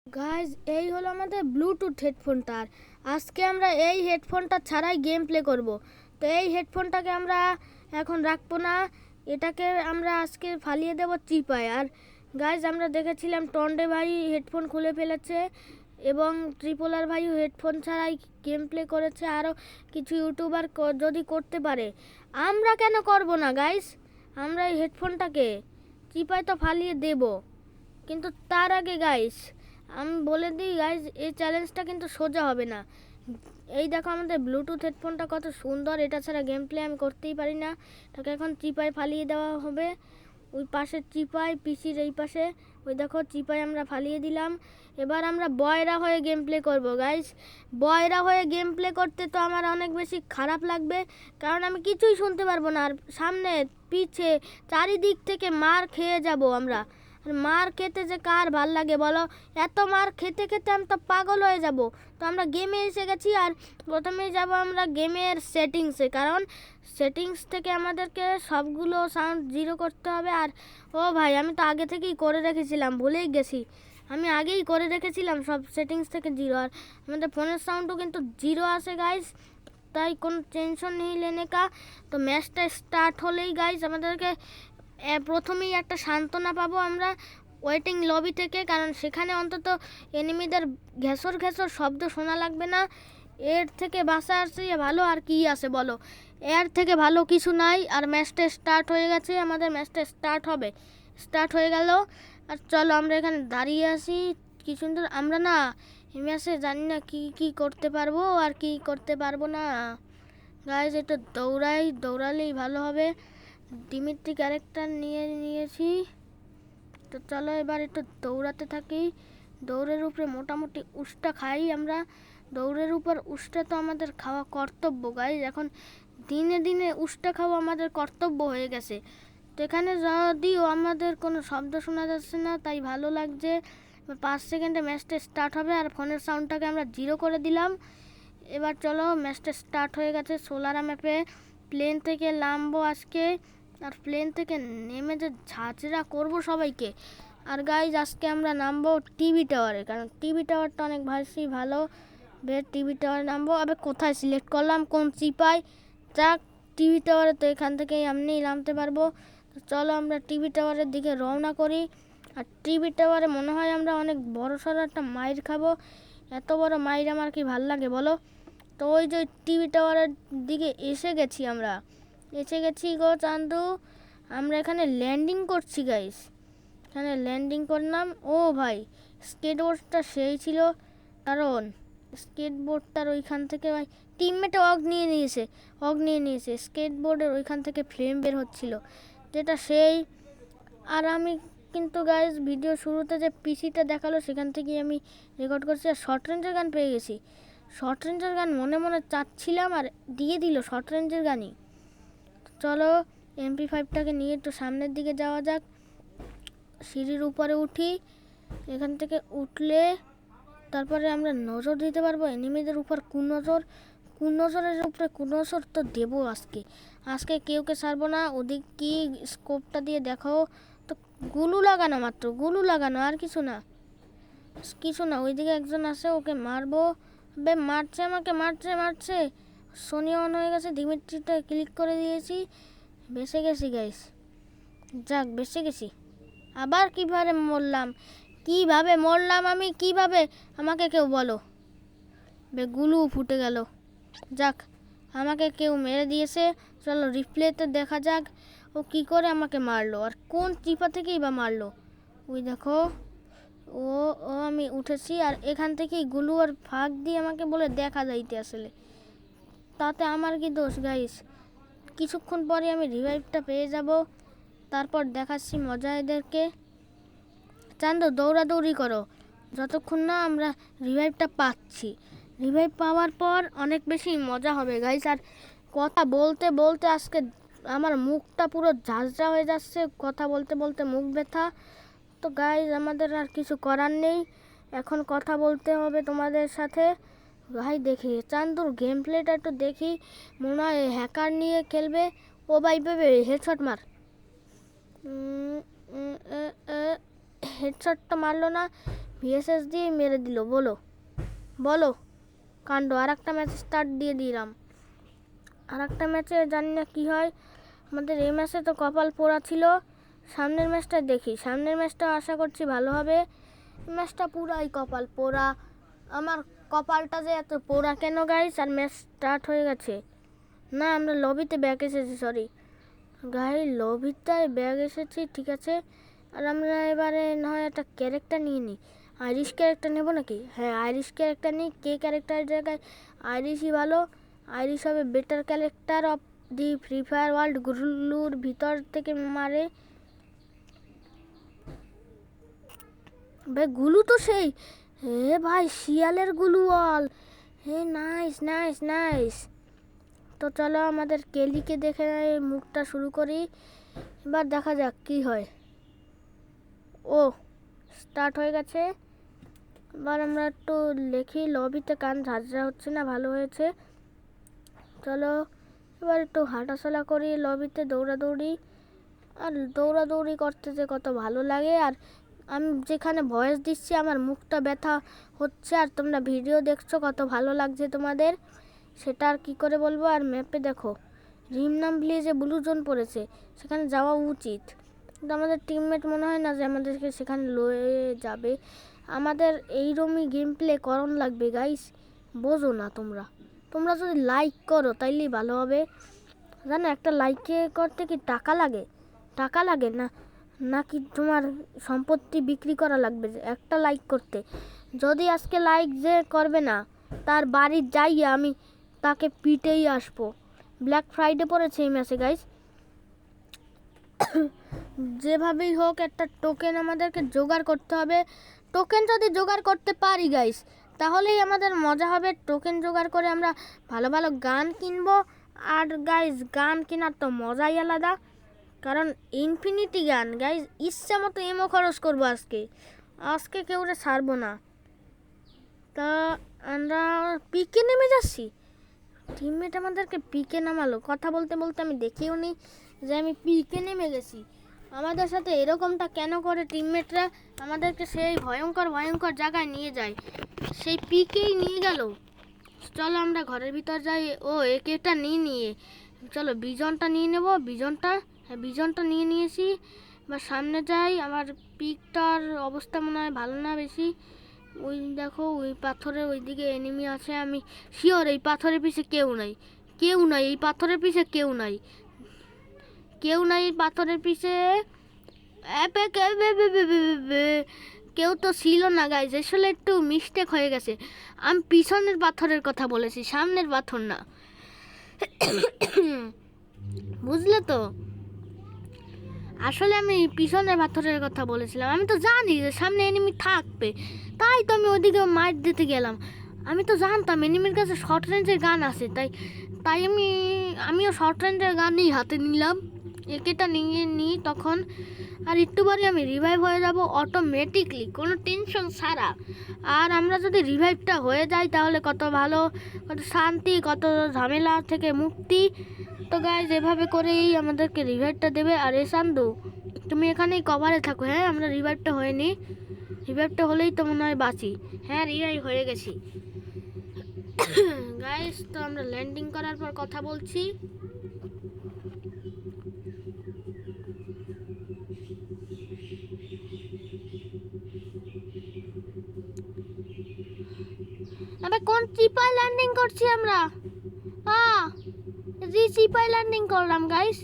Guys এই হলো আমাদের ব্লুটুথ হেডফোনটা। আর আজকে আমরা এই হেডফোনটা ছাড়াই গেম প্লে করব। তো এই হেডফোনটাকে আমরা এখন রাখবো না, এটাকে আমরা আজকে ফালিয়ে দেবো চিপায়। আর গাইজ আমরা দেখেছিলাম টন্ডে ভাই হেডফোন খুলে ফেলেছে এবং ট্রিপলার ভাইও হেডফোন ছাড়াই গেম প্লে করেছে। আরও কিছু ইউটিউবার যদি করতে পারে, আমরা কেন করব না গাইজ? আমরা এই হেডফোনটাকে চিপায় তো ফালিয়ে দেব, কিন্তু তার আগে গাইজ আমি বলে দিই গাইজ, এই চ্যালেঞ্জটা কিন্তু সোজা হবে না। এই দেখো আমাদের ব্লুটুথ হেডফোনটা কত সুন্দর, এটা ছাড়া গেম প্লে আমি করতেই পারি না। তাকে এখন চিপায় ফালিয়ে দেওয়া হবে। ওই পাশে চিপায়, পিসির এই পাশে ওই দেখো চিপায় আমরা ফালিয়ে দিলাম। এবার আমরা বয়রা হয়ে গেম প্লে করবো গাইজ। বয়রা হয়ে গেম প্লে করতে তো আমার অনেক বেশি খারাপ লাগবে, কারণ আমি কিছুই শুনতে পারবো না। আর সামনে পিছে চারিদিক থেকে মার খেয়ে যাব আমরা। আর মার খেতে যে কার ভাল লাগে বলো? এত মার খেতে খেতে আমি তো পাগল হয়ে যাব। তো আমরা গেমে এসে গেছি, আর প্রথমেই যাব আমরা গেমের সেটিংসে, কারণ সেটিংস থেকে আমাদেরকে সবগুলো সাউন্ড জিরো করতে হবে। আর ও ভাই, আমি তো আগে থেকেই করে রেখেছিলাম, ভুলেই গেছি। আমি আগেই করে রেখেছিলাম সব সেটিংস থেকে জিরো। আর আমাদের ফোনের সাউন্ডও কিন্তু জিরো আসে গাইজ, তাই কোনো টেনশন নেই লেনে কা। তো ম্যাচটা স্টার্ট হলেই গাইজ আমাদেরকে প্রথমেই একটা সান্ত্বনা পাবো আমরা ওয়েটিং লবি থেকে, কারণ সেখানে অন্তত এনিমিদের ঘেঁষর ঘেঁষর শব্দ শোনা লাগবে না। এর থেকে বাসা আসছে ভালো আর কি আছে বলো? এর থেকে ভালো কিছু নাই। আর ম্যাচটা স্টার্ট হয়ে গেছে, আমাদের ম্যাচটা স্টার্ট হয়ে গেল। আর চলো আমরা এখানে দাঁড়িয়ে আসি। কি সুন্দর আমরা না এই ম্যাচে জানি না কি কি করতে পারবো আর কি করতে পারবো না। গাইজ একটু দৌড়ালেই ভালো হবে। ডিমিট্রি ক্যারেক্টার নিয়েছি, তো চলো এবার একটু দৌড়াতে থাকি। দৌড়ের উপরে মোটামুটি উষ্টা খাই আমরা। দৌড়ের উপর উষ্টা তো আমাদের খাওয়া কর্তব্য গাইজ। এখন দিনে দিনে উষ্টা খাওয়া আমাদের কর্তব্য হয়ে গেছে। তো এখানে যদিও আমাদের কোনো শব্দ শোনা যাচ্ছে না, তাই ভালো লাগছে। 5 সেকেন্ডে ম্যাচটা স্টার্ট হবে, আর ফোনের সাউন্ডটাকে আমরা জিরো করে দিলাম। এবার চলো ম্যাচটা স্টার্ট হয়ে গেছে। সোলারা ম্যাপে প্লেন থেকে নামবো আজকে, আর প্লেন থেকে নেমে যে ঝাঁঝরা করবো সবাইকে। আর গাইজ আজকে আমরা নামবো টিভি টাওয়ারে, কারণ টিভি টাওয়ারটা অনেক ভালো। বেশ টিভি টাওয়ারে নামবো। আবার কোথায় সিলেক্ট করলাম, কোন চিপাই? যাক, টিভি টাওয়ারে তো এখান থেকেই এমনিই নামতে পারবো। তো চলো আমরা টিভি টাওয়ারের দিকে রওনা করি। আর টিভি টাওয়ারে মনে হয় আমরা অনেক বড় সড়ো একটা মাইর খাবো। এত বড় মাইর আমার কি ভাল লাগে বলো? তো ওই যে টিভি টাওয়ারের দিকে আমরা এসে গেছি গো চান্দু। আমরা এখানে ল্যান্ডিং করছি গাইস, এখানে ল্যান্ডিং করলাম। ও ভাই, স্কেটবোর্ডটা সেই ছিল, কারণ স্কেটবোর্ডটার ওইখান থেকে ভাই টিমমেটে অগ নিয়ে নিয়েছে স্কেটবোর্ডের ওইখান থেকে ফ্লেম বের হচ্ছিল, যেটা সেই। আর আমি কিন্তু গাইস ভিডিও শুরুতে যে পিসিটা দেখালো সেখান থেকেই আমি রেকর্ড করছি। আর শর্ট রেঞ্জের গান পেয়ে গেছি। শর্ট রেঞ্জের গান মনে মনে চাচ্ছিলাম, আর দিয়ে দিল শর্ট রেঞ্জের গানই। চলো MP5টাকে নিয়ে একটু সামনের দিকে যাওয়া যাক। সিঁড়ির উপরে উঠি, এখান থেকে উঠলে তারপরে আমরা নজর দিতে পারবো এনিমিদের উপর। কুনজরের উপরে কুনজর তো দেবো আজকে কেউকে ছাড়বো না। ওদিক কি স্কোপটা দিয়ে দেখো তো, গুলু লাগানো আর কিছু না। ওইদিকে একজন আছে, ওকে মারবো। আমাকে মারছে। সোনি অন হয়ে গেছে, ডিমিট্রিটা ক্লিক করে দিয়েছি, বেঁচে গেছি গাইস। যাক, বেঁচে গেছি। আবার কিভাবে মরলাম আমি? আমাকে কেউ বলো। গুলু ফুটে গেল। যাক, আমাকে কেউ মেরে দিয়েছে। চলো রিপ্লেতে দেখা যাক ও কি করে আমাকে মারলো, আর কোন চিপা থেকেই বা মারলো। ওই দেখো, ও ও আমি উঠেছি, আর এখান থেকেই গুলু আর ফাঁক দিয়ে আমাকে বলে দেখা যাইতে আসলে। তাতে আমার কি দোষ গাইস? কিছুক্ষণ পরে আমি রিভাইভটা পেয়ে যাব, তারপর দেখাচ্ছি মজা এদেরকে। চান্দু দৌড়াদৌড়ি করো যতক্ষণ না আমরা রিভাইভটা পাচ্ছি। রিভাইভ পাওয়ার পর অনেক বেশি মজা হবে গাইস। আর কথা বলতে বলতে আজকে আমার মুখটা পুরো ঝাঁঝরা হয়ে যাচ্ছে, কথা বলতে বলতে মুখ ব্যথা। তো গাইস আমাদের আর কিছু করার নেই, এখন কথা বলতে হবে তোমাদের সাথে। ভাই দেখি চান্দুর গেম প্লেটা একটু দেখি, মনে হয় হ্যাকার নিয়ে খেলবে। ও ভাই বেবে হেডশট মার। হেডশটটা মারলো না, ভিএসএস দিয়ে মেরে দিল। বলো বলো কাণ্ড। আর একটা ম্যাচ স্টার্ট দিয়ে দিলাম। আর একটা ম্যাচে জানি না কী হয়। আমাদের এই ম্যাচে তো কপাল পোড়া ছিল। সামনের ম্যাচটা দেখি। সামনের ম্যাচটা আশা করছি ভালো হবে। ম্যাচটা পুরাই কপাল পোড়া। আমার কপালটা যে এত পোড়া কেন গাইস? আর ম্যাচ স্টার্ট হয়ে গেছে। না, আমরা লবিতে ব্যাক এসেছি, সরি গাই, লবিতে ব্যাক এসেছি, ঠিক আছে। আর আমরা এবারে না হয় একটা ক্যারেক্টার নিয়ে নিই। আইরিশ ক্যারেক্টার নেবো নাকি? হ্যাঁ, আইরিশ ক্যারেক্টার নিই। কে ক্যারেক্টারের জায়গায় আইরিশই ভালো। আইরিশ হবে better character of the Free Fire world. গুলুর ভিতর থেকে মারে ভাই, গুলু তো সেই, হে ভাই শিয়ালের গুলু অল। হে নাইস নাইস নাইস। তো চলো আমাদের কেলিকে দেখে মুখটা শুরু করি। এবার দেখা যাক কি হয়। ও স্টার্ট হয়ে গেছে। এবার আমরা একটু লিখি। লবিতে কান ঝাঁঝরা হচ্ছে না, ভালো হয়েছে। চলো এবার একটু হাঁটাচলা করি, লবিতে দৌড়াদৌড়ি। আর দৌড়াদৌড়ি করতে যে কত ভালো লাগে। আর আমি যেখানে ভয়েস দিচ্ছি আমার মুখটা ব্যথা হচ্ছে, আর তোমরা ভিডিও দেখছো কত ভালো লাগছে তোমাদের, সেটা আর কী করে বলবো। আর ম্যাপে দেখো রিমনাম ভিলেজে ব্লু জোন পড়েছে, সেখানে যাওয়া উচিত। কিন্তু আমাদের টিমমেট মনে হয় না যে আমাদেরকে সেখানে লয়ে যাবে। আমাদের এইরকমই গেম প্লে করণ লাগবে গাইস, বোঝো না তোমরা। তোমরা যদি লাইক করো তাইলেই ভালো হবে। জানো একটা লাইকে করতে কি টাকা লাগে? টাকা লাগে না, নাকি তোমার সম্পত্তি বিক্রি করা লাগবে একটা লাইক করতে? যদি আজকে লাইক যে করবে না তার বাড়ির যাই আমি তাকে পিটেই আসবো। ব্ল্যাক ফ্রাইডে পড়েছে এই ম্যাচে গাইস। যেভাবেই হোক একটা টোকেন আমাদেরকে জোগাড় করতে হবে। টোকেন যদি জোগাড় করতে পারি গাইস তাহলেই আমাদের মজা হবে। টোকেন জোগাড় করে আমরা ভালো ভালো গান কিনবো। আর গাইস গান কেনার তো মজাই আলাদা, কারণ ইনফিনিটি গান গাইস ইচ্ছা মতো এমও খরচ করবো আজকে কেউরে ছাড়বো না। তা আমরা পিকে নেমে যাচ্ছি। টিমমেট আমাদেরকে পিকে নামালো। কথা বলতে বলতে আমি দেখেও নি যে আমি পিকে নেমে গেছি। আমাদের সাথে এরকমটা কেন করে টিমমেটরা? আমাদেরকে সেই ভয়ঙ্কর ভয়ঙ্কর জায়গায় নিয়ে যায়, সেই পিকেই নিয়ে গেল। চলো আমরা ঘরের ভিতর যাই। ও একেটা নিয়ে চলো বিজনটা নিয়ে নেব। বিজনটা, হ্যাঁ বিজনটা নিয়ে নিয়েছি। এবার সামনে যাই। আমার পিকটার অবস্থা মনে হয় ভালো না বেশি। ওই দেখো ওই পাথরের ওইদিকে এনিমি আছে। আমি শিওর এই পাথরের পিছে কেউ নাই, কেউ নাই এই পাথরের পিছে, কেউ নাই, কেউ নাই এই পাথরের পিছে। কেউ তো ছিল না গাইজ, আসলে একটু মিস্টেক হয়ে গেছে। আমি পিছনের পাথরের কথা বলেছি, সামনের পাথর না, বুঝলে তো? আসলে আমি পিছনের পাথরের কথা বলেছিলাম। আমি তো জানি যে সামনে এনিমি থাকবে, তাই তো আমি ওদিকে মার দিতে গেলাম। আমি তো জানতাম এনিমির কাছে শর্ট রেঞ্জের গান আছে, তাই আমিও শর্ট রেঞ্জের গানই হাতে নিলাম। একেটা নিয়ে নিই তখন। আর একটু পরে আমি রিভাইভ হয়ে যাব অটোমেটিকলি, কোনো টেনশন ছাড়া। আর আমরা যদি রিভাইভটা হয়ে যাই তাহলে কত ভালো, কত শান্তি, কত ঝামেলা থেকে মুক্তি। তো গাইজ এভাবে করেই আমাদেরকে রিভাইভটা দেবে। আর এসান্দু তুমি এখানেই কভারে থাকো। হ্যাঁ আমরা রিভাইভটা হয়নি, রিভাইভটা হলেই তো মনে হয় বাঁচি। হ্যাঁ রিভাইভ হয়ে গেছি গাইজ। তো আমরা ল্যান্ডিং করার পর কথা বলছি। আবে কোন চিপায় ল্যান্ডিং করছি আমরা? জি চিপায় ল্যান্ডিং করলাম গাইস।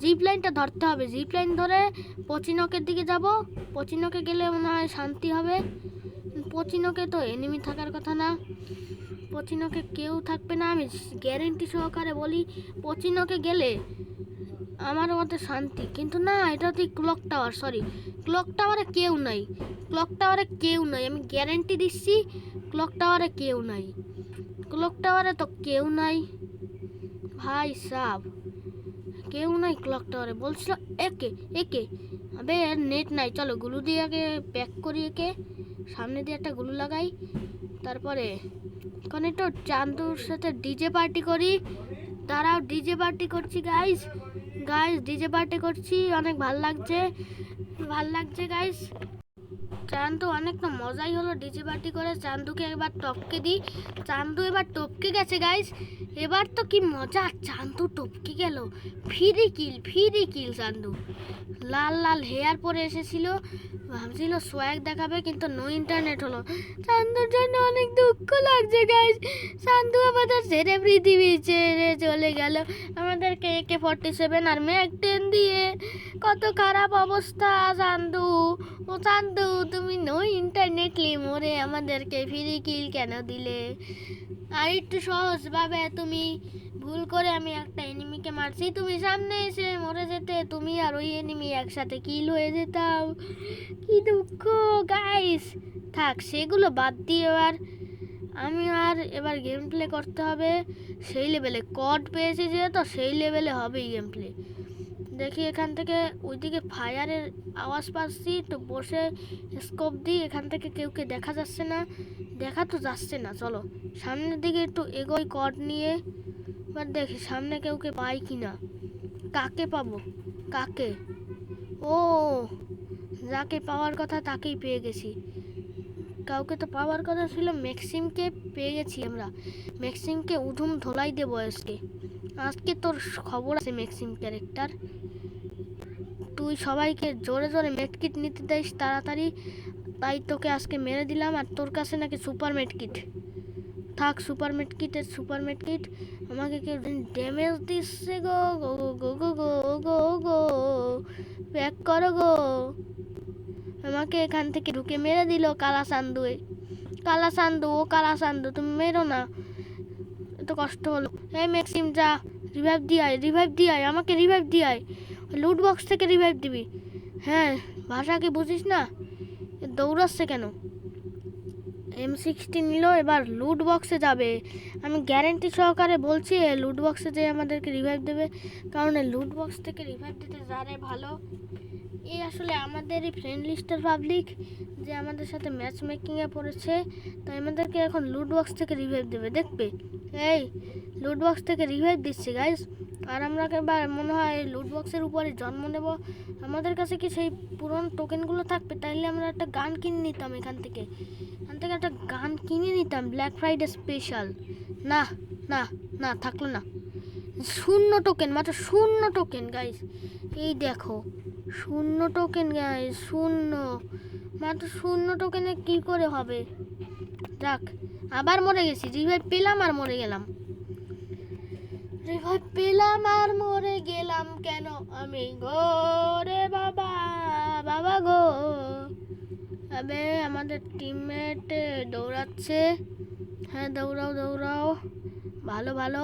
জিপ লাইনটা ধরতে হবে, জিপ লাইন ধরে পচিনকের দিকে যাব। পচিনকে গেলে মনে হয় শান্তি হবে। পচিনকে তো এনিমি থাকার কথা না, পচিনকে কেউ থাকবে না। আমি গ্যারেন্টি সহকারে বলি পচিনকে গেলে আমার মতে শান্তি। কিন্তু না, এটা হচ্ছে ক্লক টাওয়ার, সরি ক্লক টাওয়ারে কেউ নাই, ক্লক টাওয়ারে কেউ নাই, আমি গ্যারেন্টি দিচ্ছি ক্লক টাওয়ারে কেউ নাই, ক্লক টাওয়ারে তো কেউ নাই ভাই সাব, কেউ নাই ক্লক টাওয়ারে। বলছিল একে একে, আবে নেট নাই। চলো গুলু দিয়ে আগে প্যাক করি, একে সামনে দিয়ে একটা গুলু লাগাই, তারপরে ওখানে একটু চান্দুর সাথে ডিজে পার্টি করি। তারাও ডিজে পার্টি করছি গাইস, গাইস ডিজে পার্টি করছি, অনেক ভাল লাগছে, ভাল লাগছে গাইস। চান্দু অনেক তো মজাই হলো ডিজে পার্টি করে। চান্দুকে এবার টপকে দিই। চান্দু এবার টপকে গেছে গাইস। এবার তো কি মজা, চান্দু টপকে গেল। ফ্রি কিল চান্দু। লাল লাল হেয়ার পরে এসেছিল, ভাবছিল সোয়াগ দেখাবে, কিন্তু নো ইন্টারনেট হলো। চান্দুর জন্য অনেক দুঃখ লাগছে গাইস। চান্দু আমাদের ছেড়ে পৃথিবী ছেড়ে চলে গেল। আমাদেরকে AK-47 আর ম্যাক-10 দিয়ে কত খারাপ অবস্থা চান্দু। ও চান্দু, তুমি নো ইন্টারনেটলি মরে আমাদেরকে ফ্রি কিল কেন দিলে? আর একটু সহজভাবে তুমি ভুল করে আমি একটা এনিমিকে মারছি, তুমি সামনে এসে মরে যেতে, তুমি আর ওই এনিমি একসাথে কিল হয়ে যেতাম। কি দুঃখ গাইস। থাক সেগুলো বাদ দিয়ে এবার গেম প্লে করতে হবে সেই লেভেলে। কড পেয়েছি যেহেতু সেই লেভেলে হবেই গেম প্লে। দেখি এখান থেকে ওইদিকে ফায়ারের আওয়াজ পাচ্ছি, তো বসে স্কোপ দিই। এখান থেকে কেউকে দেখা যাচ্ছে না, দেখা তো যাচ্ছে না। চলো সামনের দিকে একটু এগোই কড নিয়ে। এবার দেখি সামনে কেউকে পাই কিনা। কাকে পাবো? কাকে? ও, যাকে পাওয়ার কথা তাকেই পেয়ে গেছি। কাউকে তো পাওয়ার কথা ছিল, ম্যাক্সিমকে পেয়ে গেছি আমরা। ম্যাক্সিমকে উধুম ধোলাই দেবো আজকে। আজকে তোর খবর আছে ম্যাক্সিম ক্যারেক্টার। তুই সবাইকে জোরে জোরে মেডকিট নিতে দেয় তাড়াতাড়ি, তাই তোকে আজকে মেরে দিলাম। আর তোর কাছে নাকি সুপার মেডকিট। থাক সুপার মেডকিট। আমাকে কেউ ড্যামেজ দিচ্ছে গো গো গো গো গো গো গো, ব্যাক করো গো। আমাকে এখান থেকে ঢুকে মেরে দিল কালা সান্দু। ও কালা সান্দু, তুমি মেরো না, এত কষ্ট হলো। এই ম্যাক্সিম যা, রিভাইভ দিয়ে আয়, আমাকে রিভাইভ দিয়ে আয়। লুট বক্স থেকে রিভাইভ দিবি। হ্যাঁ, ভাষা কি বুঝিস না? দৌড়াচ্ছে কেন? M60 নিল, এবার লুট বক্সে যাবে। আমি গ্যারেন্টি সহকারে বলছি লুট বক্সে যে আমাদেরকে রিভাইভ দেবে, কারণ লুট বক্স থেকে রিভাইভ দিতে যারে ভালো। এই আসলে আমাদেরই ফ্রেন্ড লিস্টের পাবলিক যে আমাদের সাথে ম্যাচ মেকিংয়ে পড়েছে, তাই আমাদেরকে এখন লুট বক্স থেকে রিভাইভ দেবে। দেখবে এই লুট বক্স থেকে রিভাইভ দিচ্ছে গাইস। আর আমরা এবার মনে হয় লুট বক্সের উপরে জন্ম নেব। আমাদের কাছে কি সেই পুরনো টোকেনগুলো থাকবে? তাইলে আমরা একটা গান কিনে নিতাম এখান থেকে একটা গান কিনে নিতাম, ব্ল্যাক ফ্রাইডে স্পেশাল। না না না, থাকলো না। 0 টোকেন, মাত্র 0 টোকেন গাইস। এই দেখো 0 টোকেন গাইস, 0, মাত্র 0 টোকেনে কি করে হবে? যাক, আবার মরে গেছি। রিভাইভ পেলাম আর মরে গেলাম কেন আমি গো রে বাবা, বাবা গো। আবে আমাদের টিমমেট দৌড়াচ্ছে। হ্যাঁ দৌড়াও, ভালো।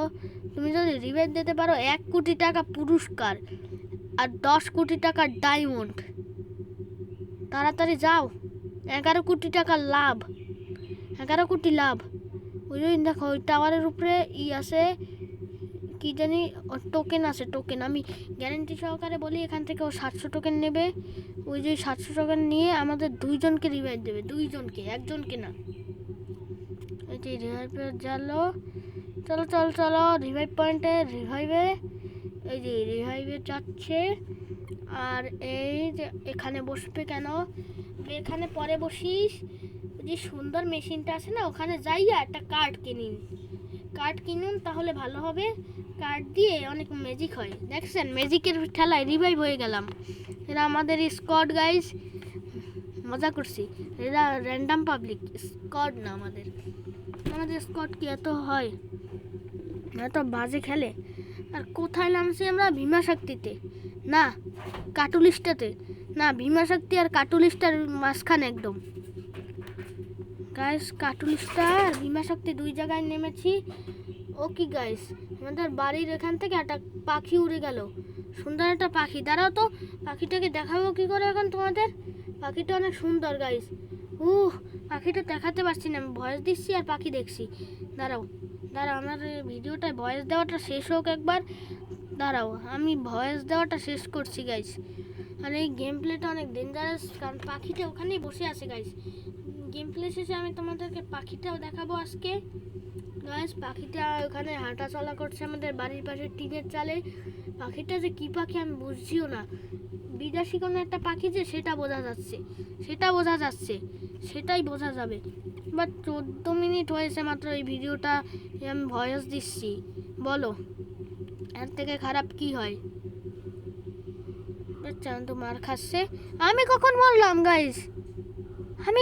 তুমি যদি রিভাইভ দিতে পারো 1 কোটি টাকা পুরস্কার আর 10 কোটি টাকা ডায়মন্ড। তাড়াতাড়ি যাও, 11 কোটি টাকা লাভ, 11 কোটি লাভ। ওই দেখো ওই টাওয়ারের উপরে আছে কি জানি, টোকেন আছে, টোকেন। আমি গ্যারেন্টি সহকারে বলি এখান থেকে ও 700 টোকেন নেবে। ওই যে 700 টোকেন নিয়ে আমাদের 2 জনকে রিভাইভ দেবে, 2 জনকে, একজনকে না। এই যে রিভাইভের জালো, চলো রিভাইভ পয়েন্টে রিভাইভে। এই যে রিভাইভে যাচ্ছে। আর এই যে এখানে বসবে কেন? এখানে পরে বসিস। যে সুন্দর মেশিনটা আছে না, ওখানে যাইয়া একটা কার্ড কিনুন, তাহলে ভালো হবে। কার্ড দিয়ে অনেক ম্যাজিক হয়। দেখছেন, ম্যাজিকের ঠেলায় রিভাইভ হয়ে গেলাম। এরা আমাদের স্কোয়াড গাইস, মজা করছি। এরা র্যান্ডাম পাবলিক স্কোয়াড না, আমাদের স্কোয়াড কি এত হয়? এত বাজে খেলে। আর কোথায় নামছি আমরা? ভীমা শক্তিতে না, কাটুলিস্টাতে না। ভীমা শক্তি আর কাটুলিস্টার মাঝখানে একদম গাইস। কাটুলিস্টা আর ভীমা শক্তি 2 জায়গায় নেমেছি। ও কি গাইস, আমাদের বাড়ির এখান থেকে একটা পাখি উড়ে গেল, সুন্দর একটা পাখি। দাঁড়াও তো, পাখিটাকে দেখাবো কি করে এখন তোমাদের। পাখিটা অনেক সুন্দর গাইস। পাখিটা দেখাতে পারছি না, আমি ভয়েস দিচ্ছি আর পাখি দেখছি। দাঁড়াও আমার ভিডিওটায় ভয়েস দেওয়াটা শেষ হোক একবার। দাঁড়াও, আমি ভয়েস দেওয়াটা শেষ করছি গাইস। আর এই গেম প্লেটা অনেক ডেঞ্জারাস, কারণ পাখিটা ওখানেই বসে আছে গাইস। গেম প্লে শেষে আমি তোমাদেরকে পাখিটাও দেখাবো আজকে গাইস। পাখিটা ওখানে হাঁটা চলা করছে আমাদের বাড়ির পাশে টিনের চালে। পাখিটা যে কি পাখি আমি বুঝছিও না। বিদেশি কোনো একটা পাখি যে সেটা বোঝা যাচ্ছে, সেটাই বোঝা যাবে। বাট 14 মিনিট হয়েছে মাত্র এই ভিডিওটা আমি ভয়েস দিচ্ছি, বলো এর থেকে খারাপ কি হয়? চান্দু মার খাচ্ছে। আমি কখন মরলাম গাইস? আমি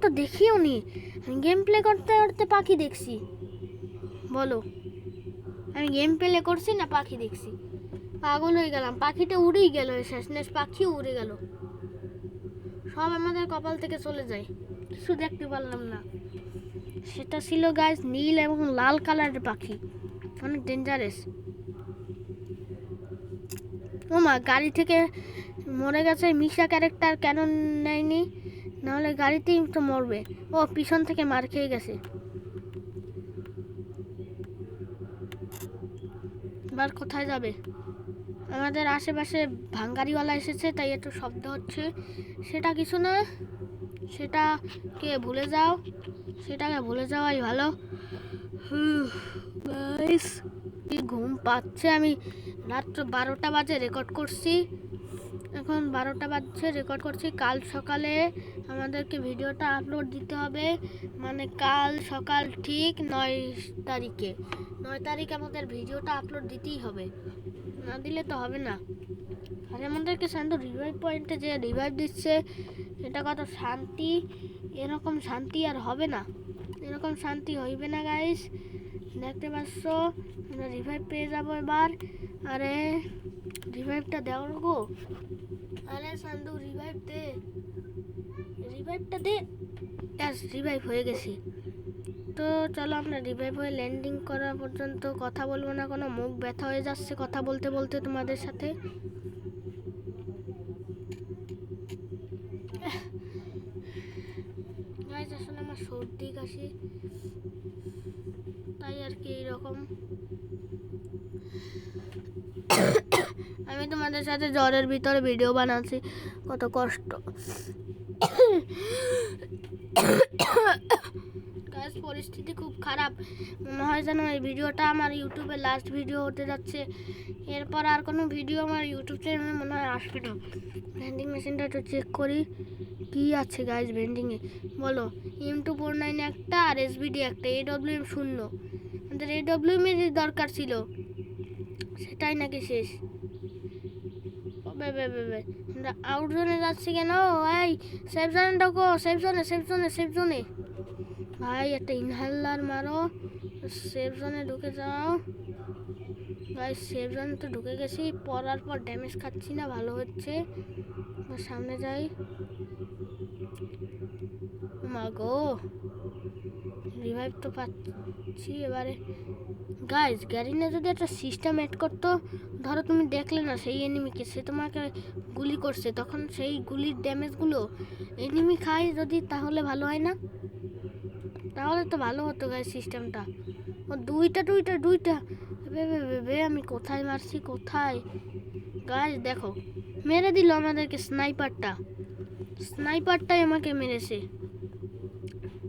তো দেখিও নি, আমি গেম প্লে করতে করতে পাখি দেখছি। বলো আমি গেম প্লে করছি না পাখি দেখছি? পাগল হয়ে গেলাম, পাখিটা উড়েই গেল, শেষমেশ পাখিও উড়ে গেল। সব আমাদের কপাল থেকে চলে যায়, কিছু দেখতে পারলাম না। সেটা ছিল গাইস নীল এবং লাল কালারের পাখি, অনেক ডেঞ্জারাস। ও মা, গাড়ি থেকে মরে গেছে। মিশা ক্যারেক্টার কেন নেয়নি? নাহলে গাড়িতেই তো মরবে। ও পিছন থেকে মার খেয়ে গেছে। এবার কোথায় যাবে? আমাদের আশেপাশে ভাঙ্গারিওয়ালা এসেছে, তাই একটু শব্দ হচ্ছে। সেটা কিছু না, সেটাকে ভুলে যাওয়াই ভালো। গাইস কি ঘুম পাচ্ছে। আমি রাত্র 12টা বাজে রেকর্ড করছি, এখন 12টা বাজছে রেকর্ড করছি। কাল সকালে আমাদেরকে ভিডিওটা আপলোড দিতে হবে, মানে কাল সকাল ঠিক 9 তারিখে আমাদের ভিডিওটা আপলোড দিতেই হবে, না দিলে তো হবে না। আর আমাদেরকে শান্ত রিভাইভ পয়েন্টে যে রিভাইভ দিচ্ছে, এটা কত শান্তি। এরকম শান্তি আর হবে না, এরকম শান্তি হইবে না গাইস। দেখতে পাচ্ছ আমরা রিভাইভ পেয়ে যাবো এবার। আরে রিভাইভটা দেও গো। আরে শান্তু রিভাইভটা দে। ইয়াস, রিভাইভ হয়ে গেছে। তো চলো আমরা রিভাইভ হয়ে ল্যান্ডিং করা পর্যন্ত কথা বলবো না, কোনো মুখ ব্যথা হয়ে যাচ্ছে কথা বলতে বলতে তোমাদের সাথে। গাইস আসলে আমার সর্দি কাশি, তাই আর কি এইরকম। আমি তোমাদের সাথে জ্বরের ভিতরে ভিডিও বানাচ্ছি, কত কষ্ট। গাইস পরিস্থিতি খুব খারাপ, মনে হয় যেন এই ভিডিওটা আমার ইউটিউবে লাস্ট ভিডিও হতে যাচ্ছে। এরপর আর কোনো ভিডিও আমার ইউটিউব চ্যানেলে মনে হয় আসবে না। ভেন্ডিং মেশিনটা একটু চেক করি কি আছে গাইস ভেন্ডিংয়ে। বলো M249 একটা আর SBD একটা, AWM 0। আমাদের AWM এর দরকার ছিল, সেটাই নাকি শেষ। আমরা আউট জোনে যাচ্ছি কেন? এই সেফ জোনে ঢোকো, সেফ জোনে। ভাই একটা ইনহেলার মারো, সেফ জোনে ঢুকে যাও। ভাই সেফ জোনে তো ঢুকে গেছি, পরার পর ড্যামেজ খাচ্ছি না, ভালো হচ্ছে। সামনে যাই। মাগো রিভাইভ তো পাচ্ছি এবারে। গাইস গ্যারিনে যদি একটা সিস্টেম এড করতো, ধরো তুমি দেখলে না সেই এনিমিকে, সে তোমাকে গুলি করছে, তখন সেই গুলির ড্যামেজগুলো এনিমি খায় যদি, তাহলে ভালো হয় না? তাহলে তো ভালো হতো গাইস সিস্টেমটা। ও দুইটা আমি কোথায় মারছি, কোথায়? গাইস দেখো মেরে দিল আমাদেরকে, স্নাইপারটাই আমাকে মেরেছে।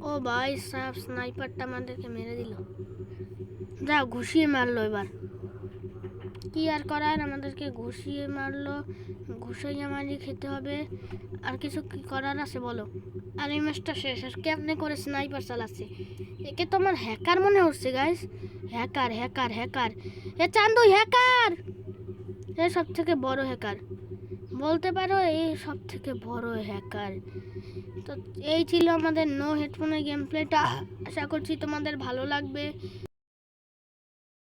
ও ভাই সাহেব, স্নাইপারটা আমাদেরকে মেরে দিল। যা ঘুষিয়ে মারলো, এবার কি আর করার, আমাদেরকে ঘুষিয়ে মারলো, ঘুষিয়ে মারিয়ে খেতে হবে। আর কিছু কি করার আছে বলো? আর এই ম্যাচটা শেষ, আর কেমনে করে স্নাইপার চালাচ্ছে? একে তো আমার হ্যাকার মনে হচ্ছে গাইস। হ্যাকার এ চান্দু হ্যাকার, এ সব থেকে বড় হ্যাকার বলতে পারো, এই সব থেকে বড় হ্যাকার। তো এই ছিল আমাদের নো হেডফোনের গেম প্লেটা, আশা করছি তোমাদের ভালো লাগবে।